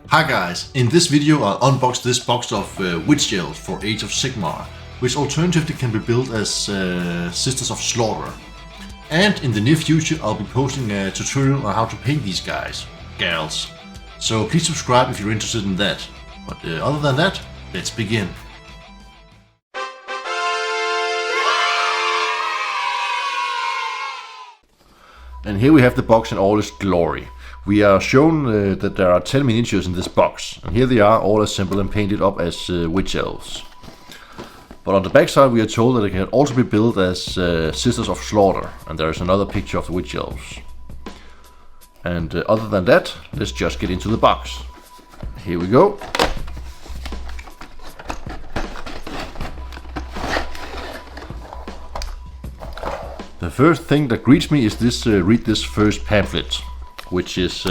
Hi guys, in this video I'll unbox this box of Witch Aelves for Age of Sigmar, which alternatively can be built as Sisters of Slaughther. And in the near future I'll be posting a tutorial on how to paint these gals. So please subscribe if you're interested in that. But other than that, let's begin. And here we have the box in all its glory. We are shown that there are 10 miniatures in this box, and here they are all assembled and painted up as Witch Aelves. But on the back side we are told that it can also be built as Sisters of Slaughther, and there is another picture of the Witch Aelves. And other than that, let's just get into the box. Here we go. The first thing that greets me is this read this first pamphlet, which is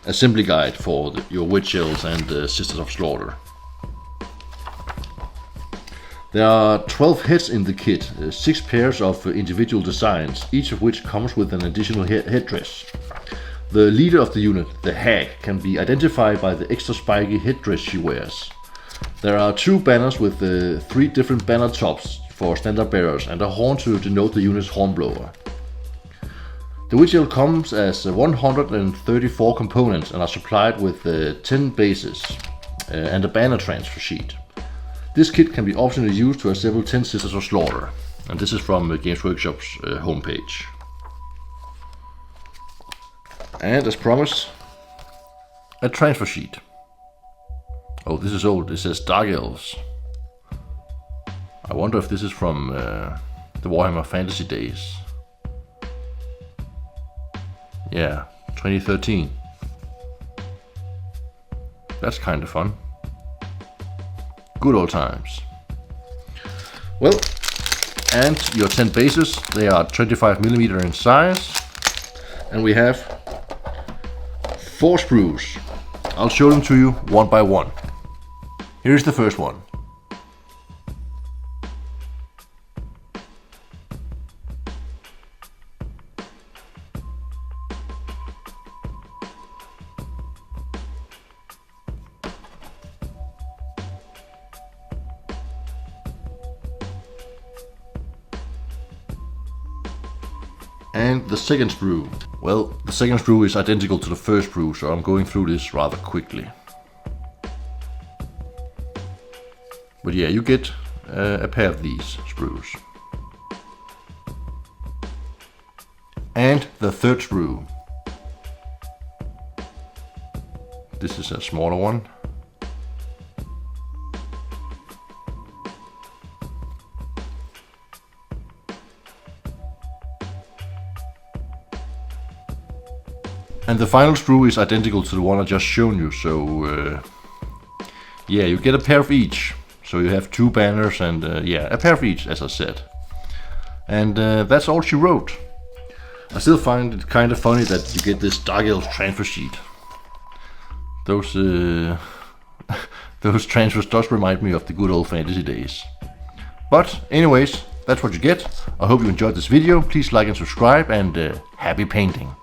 assembly guide for your Witch Aelves and Sisters of Slaughther. There are 12 heads in the kit, 6 pairs of individual designs, each of which comes with an additional headdress. The leader of the unit, the hag, can be identified by the extra spiky headdress she wears. There are 2 banners with 3 different banner tops for standard bearers and a horn to denote the unit's hornblower. The Witch Aelf comes as 134 components and are supplied with 10 bases and a banner transfer sheet. This kit can be optionally used to assemble 10 Sisters of Slaughther, and this is from Games Workshop's homepage. And as promised, a transfer sheet. Oh, this is old. It says Dark Elves. I wonder if this is from the Warhammer Fantasy days. Yeah, 2013. That's kind of fun. Good old times. Well, and your 10 bases, they are 25mm in size. And we have 4 sprues. I'll show them to you one by one. Here's the first one. And the second sprue. Well, the second sprue is identical to the first sprue, so I'm going through this rather quickly. But yeah, you get a pair of these sprues. And the third sprue. This is a smaller one. And the final sprue is identical to the one I just shown you, so yeah, you get a pair of each. So you have 2 banners and yeah, a pair of each, as I said. And that's all she wrote. I still find it kind of funny that you get this Dark Elves transfer sheet. Those those transfers does remind me of the good old fantasy days. But anyways, that's what you get. I hope you enjoyed this video. Please like and subscribe, and happy painting.